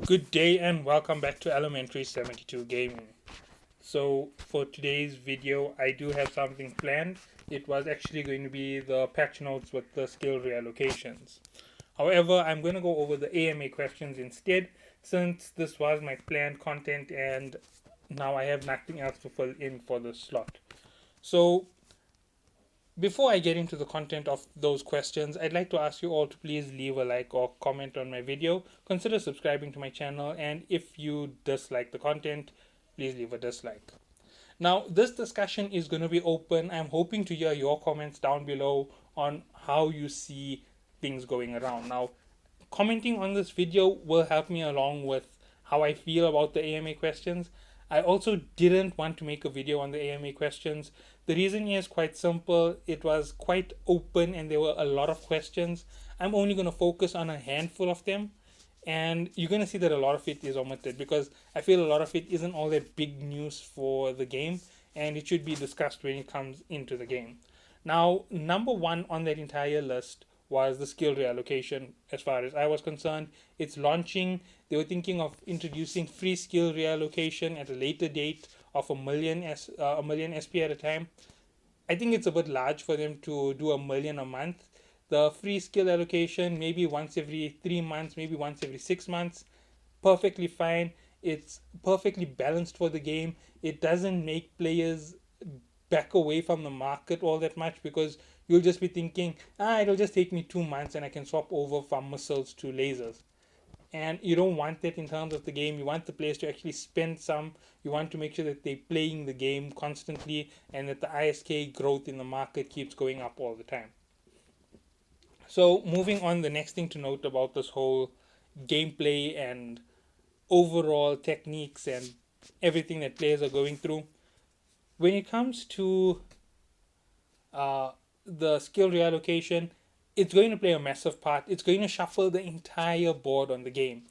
Good day and welcome back to Elementary 72 Gaming. So, for today's video, I do have something planned. It was actually going to be the patch notes with the skill reallocations. However, I'm going to go over the AMA questions instead, since this was my planned content and now I have nothing else to fill in for the slot. So, before I get into the content of those questions, I'd like to ask you all to please leave a like or comment on my video. Consider subscribing to my channel, and if you dislike the content, please leave a dislike. Now, this discussion is going to be open. I'm hoping to hear your comments down below on how you see things going around. Now, commenting on this video will help me along with how I feel about the AMA questions. I also didn't want to make a video on the AMA questions. The reason is quite simple. It was quite open and there were a lot of questions. I'm only going to focus on a handful of them, and you're going to see that a lot of it is omitted because I feel a lot of it isn't all that big news for the game, and it should be discussed when it comes into the game. Now, number one on that entire list was the skill reallocation. As far as I was concerned, it's launching. They were thinking of introducing free skill reallocation at a later date of a million SP at a time. I think it's a bit large for them to do a million a month. The free skill allocation, maybe once every 3 months, maybe once every 6 months, perfectly fine. It's perfectly balanced for the game. It doesn't make players back away from the market all that much because you'll just be thinking, it'll just take me 2 months and I can swap over from missiles to lasers. And you don't want that in terms of the game. You want the players to actually spend some. You want to make sure that they're playing the game constantly and that the ISK growth in the market keeps going up all the time. So, moving on, the next thing to note about this whole gameplay and overall techniques and everything that players are going through, when it comes to uh, the skill reallocation, it's going to play a massive part. It's going to shuffle the entire board on the game.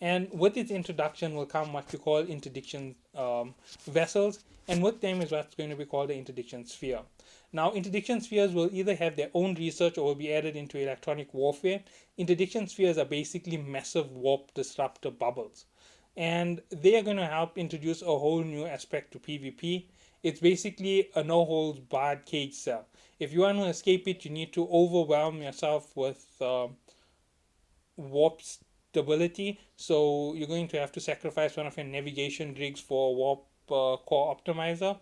And with its introduction will come what we call interdiction vessels, and with them is what's going to be called the interdiction sphere. Now, interdiction spheres will either have their own research or will be added into electronic warfare. Interdiction spheres are basically massive warp disruptor bubbles, and they are going to help introduce a whole new aspect to PvP. It's basically a no holds barred cage cell. If you want to escape it, you need to overwhelm yourself with warp stability. So you're going to have to sacrifice one of your navigation rigs for a warp core optimizer,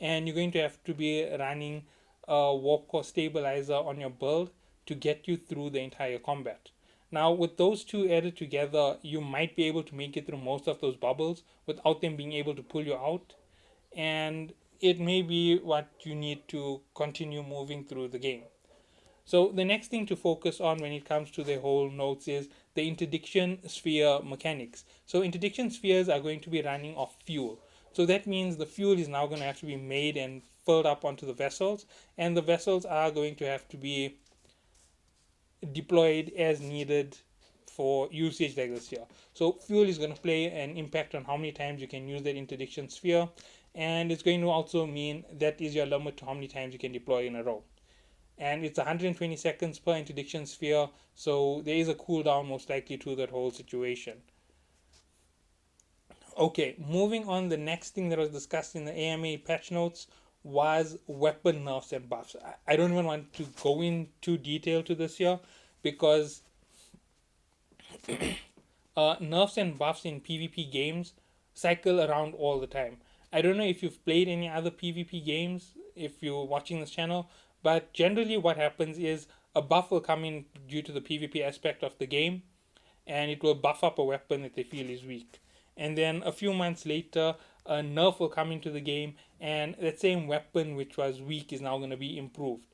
and you're going to have to be running a warp core stabilizer on your build to get you through the entire combat. Now, with those two added together, you might be able to make it through most of those bubbles without them being able to pull you out, and it may be what you need to continue moving through the game. So the next thing to focus on when it comes to the whole notes is the interdiction sphere mechanics. So interdiction spheres are going to be running off fuel. So that means the fuel is now going to have to be made and filled up onto the vessels, and the vessels are going to have to be deployed as needed for usage like this here. So fuel is going to play an impact on how many times you can use that interdiction sphere, and it's going to also mean that is your limit to how many times you can deploy in a row. And it's 120 seconds per interdiction sphere, so there is a cooldown most likely to that whole situation. Okay, moving on, the next thing that was discussed in the AMA patch notes was weapon nerfs and buffs. I don't even want to go into detail to this here because nerfs and buffs in PvP games cycle around all the time. I don't know if you've played any other PvP games, if you're watching this channel, but generally what happens is a buff will come in due to the PvP aspect of the game, and it will buff up a weapon that they feel is weak. And then a few months later, a nerf will come into the game, and that same weapon which was weak is now going to be improved.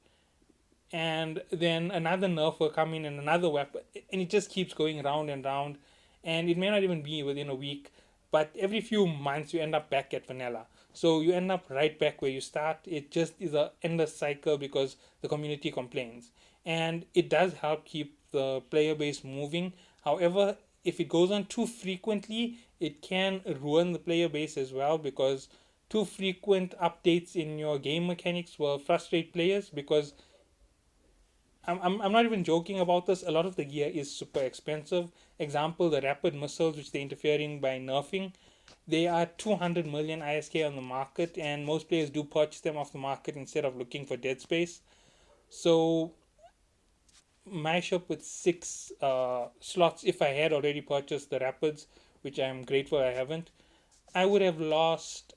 And then another nerf will come in and another weapon, and it just keeps going round and round. And it may not even be within a week, but every few months you end up back at vanilla. So you end up right back where you start. It just is a endless cycle because the community complains, and it does help keep the player base moving. However, if it goes on too frequently, it can ruin the player base as well because too frequent updates in your game mechanics will frustrate players because I'm not even joking about this. A lot of the gear is super expensive, example, the rapid missiles which they're interfering by nerfing, they are 200 million ISK on the market, and most players do purchase them off the market instead of looking for dead space. So my shop with six slots, if I had already purchased the rapids, which I'm grateful I haven't, I would have lost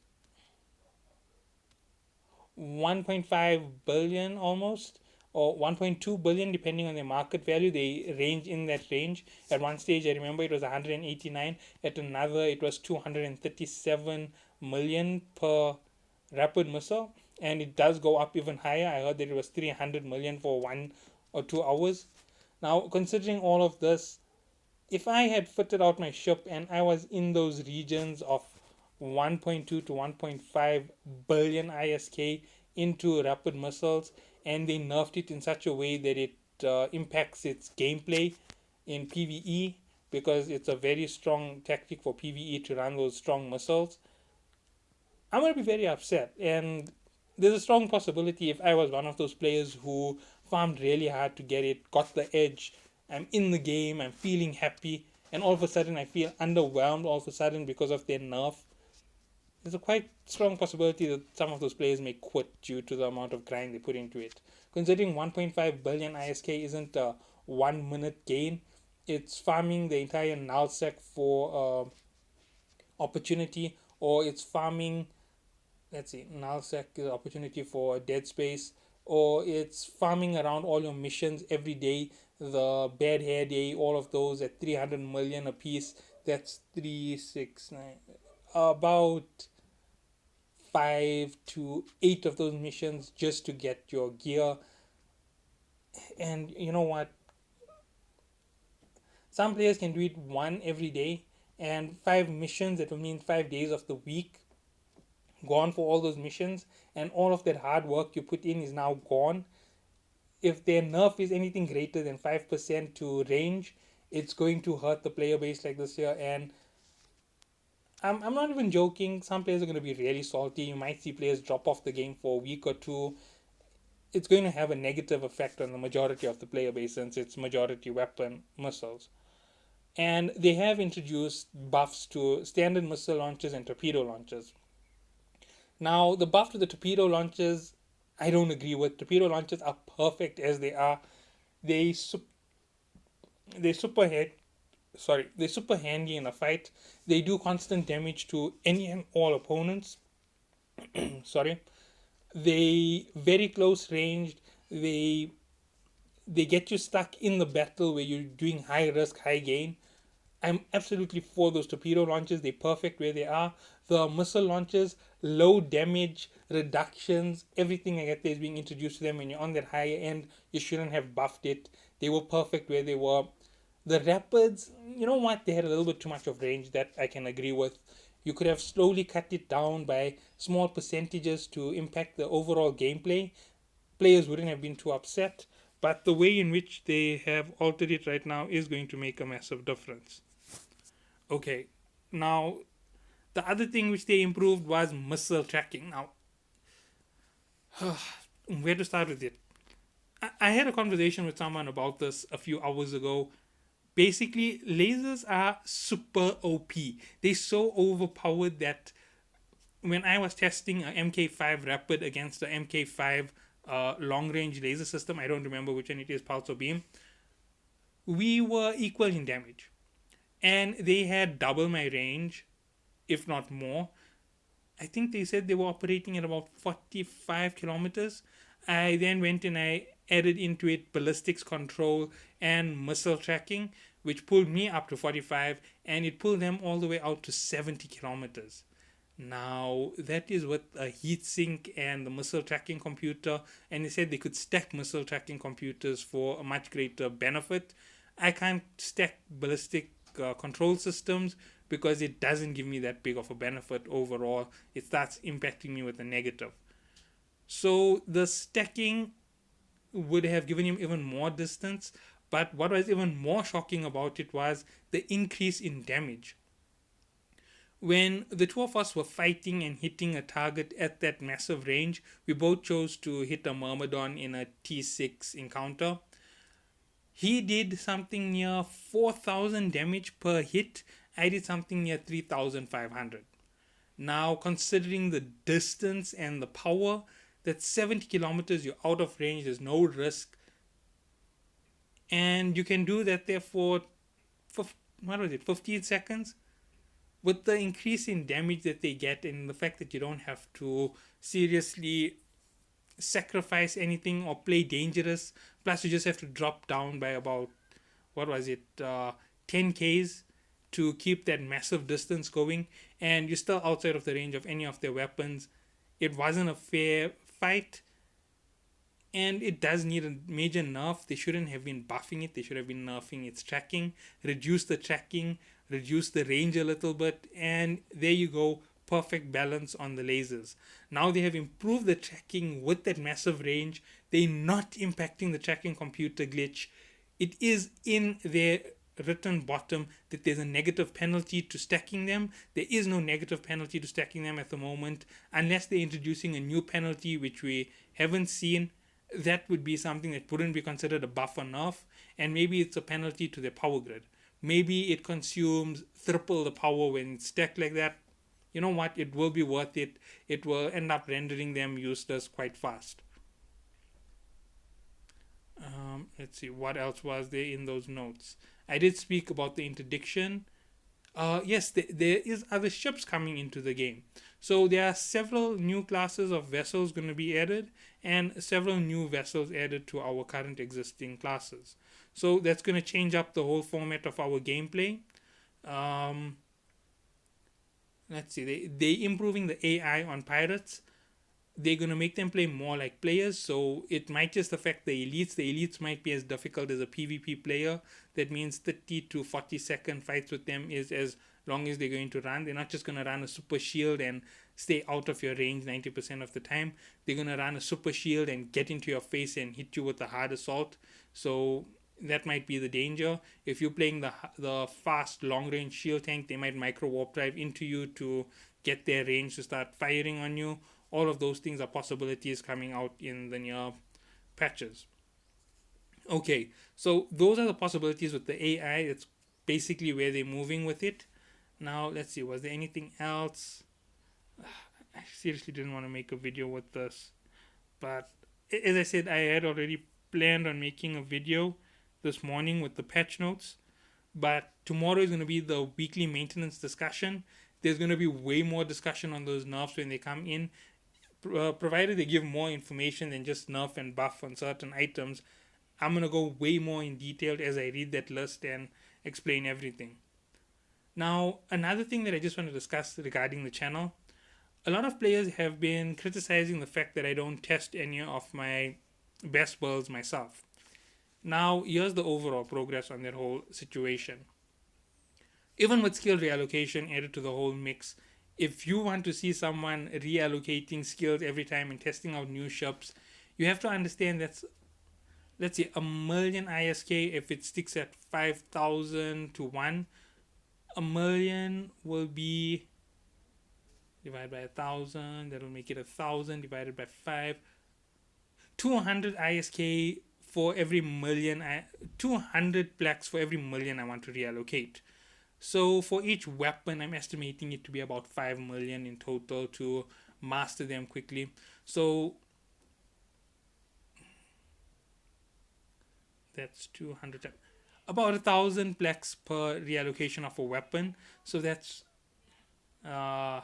1.5 billion almost, or 1.2 billion depending on their market value. They range in that range. At one stage I remember it was 189, at another it was 237 million per rapid missile, and it does go up even higher. I heard that it was 300 million for 1 or 2 hours. Now, considering all of this, if I had fitted out my ship and I was in those regions of 1.2 to 1.5 billion ISK into rapid missiles, and they nerfed it in such a way that it impacts its gameplay in PvE, because it's a very strong tactic for PvE to run those strong missiles, I'm going to be very upset. And there's a strong possibility if I was one of those players who farmed really hard to get it, got the edge, I'm in the game, I'm feeling happy, and all of a sudden I feel underwhelmed all of a sudden because of their nerf. There's a quite strong possibility that some of those players may quit due to the amount of grind they put into it. Considering 1.5 billion ISK isn't a 1 minute gain, it's farming the entire nullsec for opportunity, or it's farming, let's see, nullsec is opportunity for dead space, or it's farming around all your missions every day, the bad hair day, all of those at 300 million a piece. That's 369, about 5 to 8 of those missions just to get your gear. And you know what, some players can do it one every day, and 5 missions, that will mean 5 days of the week gone for all those missions, and all of that hard work you put in is now gone. If their nerf is anything greater than 5% to range, it's going to hurt the player base like this year. And I'm not even joking, some players are going to be really salty. You might see players drop off the game for a week or two. It's going to have a negative effect on the majority of the player base since it's majority weapon missiles. And they have introduced buffs to standard missile launchers and torpedo launchers. Now, the buff to the torpedo launchers, I don't agree with. Torpedo launchers are perfect as they are. They they super head, they're super handy in a fight. They do constant damage to any and all opponents. Sorry, they very close ranged. They get you stuck in the battle where you're doing high risk, high gain. I'm absolutely for those torpedo launches. They're perfect where they are. The missile launches, low damage reductions, everything like that is being introduced to them. When you're on that higher end, you shouldn't have buffed it. They were perfect where they were. The rapids, you know what? They had a little bit too much of range. That I can agree with. You could have slowly cut it down by small percentages to impact the overall gameplay. Players wouldn't have been too upset. But the way in which they have altered it right now is going to make a massive difference. Okay, now the other thing which they improved was missile tracking. Now, where to start with it? I had a conversation with someone about this a few hours ago. Basically, lasers are super OP. They're so overpowered that when I was testing a MK5 Rapid against the MK5 long range laser system, I don't remember which one it is, pulse or beam, we were equal in damage. And they had double my range, if not more. I think they said they were operating at about 45 kilometers. I then went and I added into it ballistics control and missile tracking, which pulled me up to 45, and it pulled them all the way out to 70 kilometers. Now, that is with a heatsink and the missile tracking computer, and they said they could stack missile tracking computers for a much greater benefit. I can't stack ballistic control systems because it doesn't give me that big of a benefit overall. It starts impacting me with a negative. So the stacking would have given him even more distance, but what was even more shocking about it was the increase in damage. When the two of us were fighting and hitting a target at that massive range, we both chose to hit a Myrmidon in a T6 encounter. He did something near 4,000 damage per hit. I did something near 3,500. Now, considering the distance and the power, that's 70 kilometers, you're out of range, there's no risk. And you can do that there for, what was it, 15 seconds? With the increase in damage that they get and the fact that you don't have to seriously sacrifice anything or play dangerous, plus you just have to drop down by about, what was it, 10 Ks to keep that massive distance going, and you're still outside of the range of any of their weapons. It wasn't a fair fight, and it does need a major nerf. They shouldn't have been buffing it, they should have been nerfing its tracking, reduce the tracking, reduce the range a little bit, and there you go, perfect balance on the lasers. Now they have improved the tracking with that massive range. They're not impacting the tracking computer glitch. It is in their written bottom that there's a negative penalty to stacking them. There is no negative penalty to stacking them at the moment, unless they're introducing a new penalty which we haven't seen. That would be something that wouldn't be considered a buff or nerf, and maybe it's a penalty to their power grid. Maybe it consumes triple the power when it's stacked like that. You know what? It will be worth it. It will end up rendering them useless quite fast. Let's see, what else was there in those notes? I did speak about the interdiction. Yes, there is other ships coming into the game. So there are several new classes of vessels going to be added, and several new vessels added to our current existing classes. So that's going to change up the whole format of our gameplay. Um, let's see, they improving the AI on pirates. They're going to make them play more like players, so it might just affect the elites. The elites might be as difficult as a PvP player. That means 30 to 40-second fights with them is as long as they're going to run. They're not just going to run a super shield and stay out of your range 90% of the time. They're going to run a super shield and get into your face and hit you with a hard assault. So that might be the danger. If you're playing the fast long range shield tank, they might micro warp drive into you to get their range to start firing on you. All of those things are possibilities coming out in the near patches. Okay, so those are the possibilities with the AI. It's basically where they're moving with it. Now, let's see, was there anything else? I seriously didn't want to make a video with this, but as I said, I had already planned on making a video this morning with the patch notes, but tomorrow is going to be the weekly maintenance discussion. There's going to be way more discussion on those nerfs when they come in, provided they give more information than just nerf and buff on certain items. I'm going to go way more in detail as I read that list and explain everything. Now, another thing that I just want to discuss regarding the channel, a lot of players have been criticizing the fact that I don't test any of my best builds myself. Now, here's the overall progress on that whole situation. Even with skill reallocation added to the whole mix, if you want to see someone reallocating skills every time and testing out new ships, you have to understand that's, let's say, a million ISK. If it sticks at 5,000 to 1, a million will be divided by 1,000. That'll make it 1,000 divided by 5. 200 ISK for every million. 200 plaques for every million I want to reallocate. So for each weapon, I'm estimating it to be about 5 million in total to master them quickly. So that's 200, about 1,000 plex per reallocation of a weapon. So that's 1,000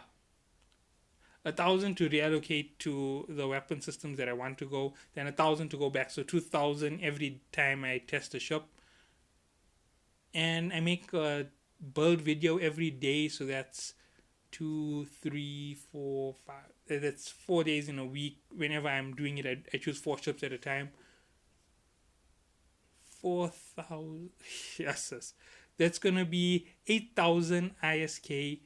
to reallocate to the weapon systems that I want to go, then 1,000 to go back. So 2,000 every time I test a ship. And I make a build video every day, so that's 2, 3, 4, 5. That's 4 days in a week. Whenever I'm doing it, I choose 4 ships at a time. 4,000. Yes, that's gonna be 8,000 ISK,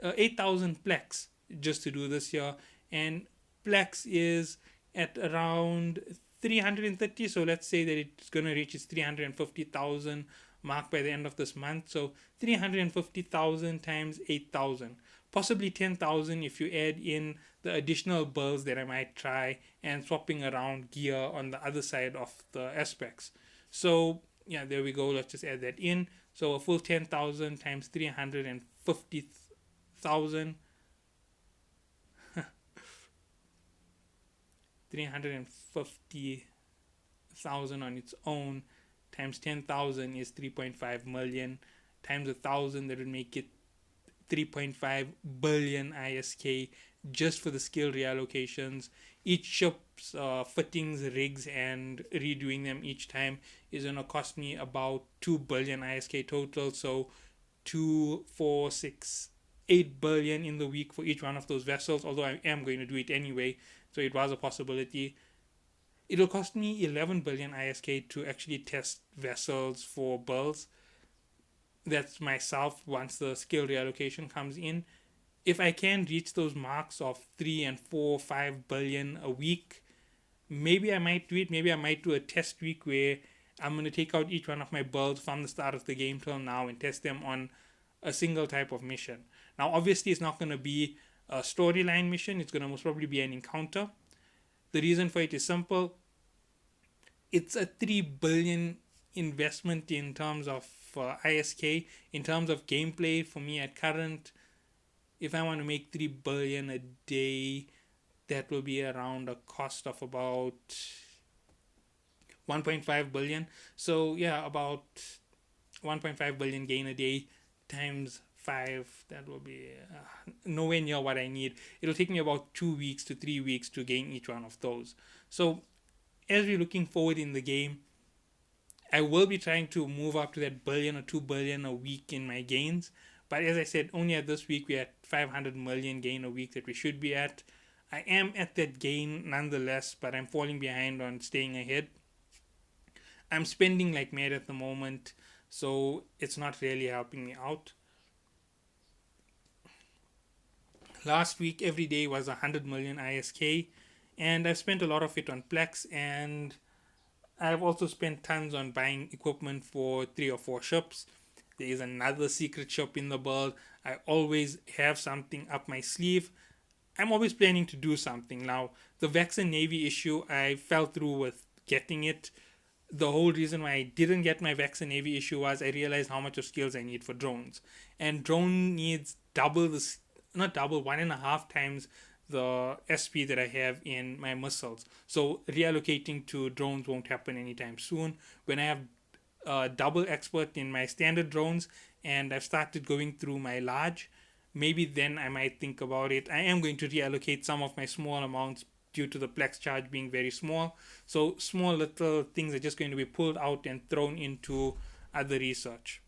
8,000 plex just to do this year, and plex is at around 330. So let's say that it's gonna reach its 350,000 mark by the end of this month. So 350,000 times 8,000, possibly 10,000 if you add in the additional builds that I might try and swapping around gear on the other side of the aspects. So Yeah, there we go. Let's just add that in. So a full 10,000 times 350,000, 350,000 on its own times 10,000 is 3.5 million, times 1,000, that would make it 3.5 billion ISK just for the skill reallocations. Each ship's fittings, rigs, and redoing them each time is going to cost me about 2 billion ISK total. So 2, 4, 6, 8 billion in the week for each one of those vessels, although I am going to do it anyway, so it was a possibility. It'll cost me 11 billion ISK to actually test vessels for bulls. That's myself once the skill reallocation comes in. If I can reach those marks of 3 and 4, 5 billion a week, maybe I might do it. Maybe I might do a test week where I'm going to take out each one of my builds from the start of the game till now and test them on a single type of mission. Now, obviously, it's not going to be a storyline mission. It's going to most probably be an encounter. The reason for it is simple. It's a 3 billion investment in terms of ISK. In terms of gameplay, for me at current, if I want to make 3 billion a day, that will be around a cost of about 1.5 billion. So yeah, about 1.5 billion gain a day times 5, that will be nowhere near what I need. It'll take me about 2 weeks to 3 weeks to gain each one of those. So as we're looking forward in the game, I will be trying to move up to that billion or 2 billion a week in my gains. But as I said, only at this week we're at 500 million gain a week that we should be at. I am at that gain nonetheless, but I'm falling behind on staying ahead. I'm spending like mad at the moment, so it's not really helping me out. Last week, every day was 100 million ISK, and I've spent a lot of it on Plex, and I've also spent tons on buying equipment for 3 or 4 ships. There is another secret ship in the world. I always have something up my sleeve. I'm always planning to do something. Now, the Vexen Navy issue, I fell through with getting it. The whole reason why I didn't get my Vexen Navy issue was I realized how much of skills I need for drones. And drone needs double the, not double, 1.5 times the SP that I have in my missiles. So reallocating to drones won't happen anytime soon. When I have double expert in my standard drones and I've started going through my large, maybe then I might think about it. I am going to reallocate some of my small amounts due to the Plex charge being very small. So small little things are just going to be pulled out and thrown into other research.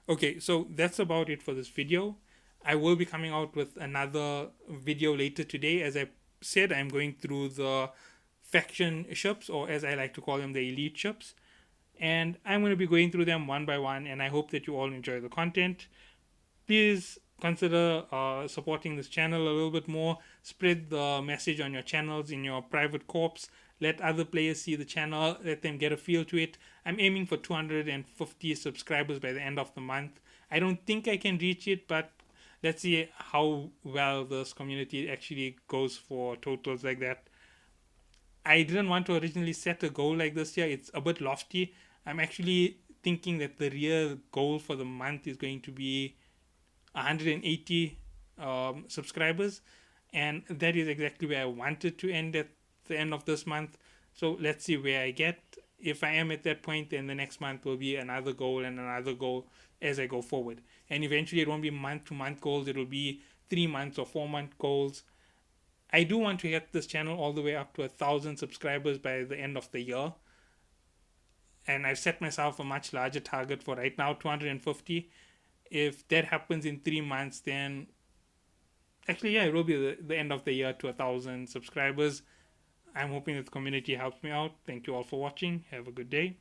Okay, so that's about it for this video. I will be coming out with another video later today. As I said, I'm going through the faction ships, or as I like to call them, the elite ships. And I'm going to be going through them one by one, and I hope that you all enjoy the content. Please consider supporting this channel a little bit more. Spread the message on your channels in your private corps. Let other players see the channel. Let them get a feel to it. I'm aiming for 250 subscribers by the end of the month. I don't think I can reach it, but let's see how well this community actually goes for totals like that. I didn't want to originally set a goal like this year. It's a bit lofty. I'm actually thinking that the real goal for the month is going to be 180 subscribers, and that is exactly where I wanted to end at the end of this month. So let's see where I get. If I am at that point, then the next month will be another goal and another goal as I go forward. And eventually it won't be month to month goals, it will be 3 months or 4 month goals. I do want to get this channel all the way up to 1,000 subscribers by the end of the year. And I've set myself a much larger target for right now, 250. If that happens in 3 months, then actually, yeah, it will be the end of the year to 1,000 subscribers. I'm hoping that the community helps me out. Thank you all for watching. Have a good day.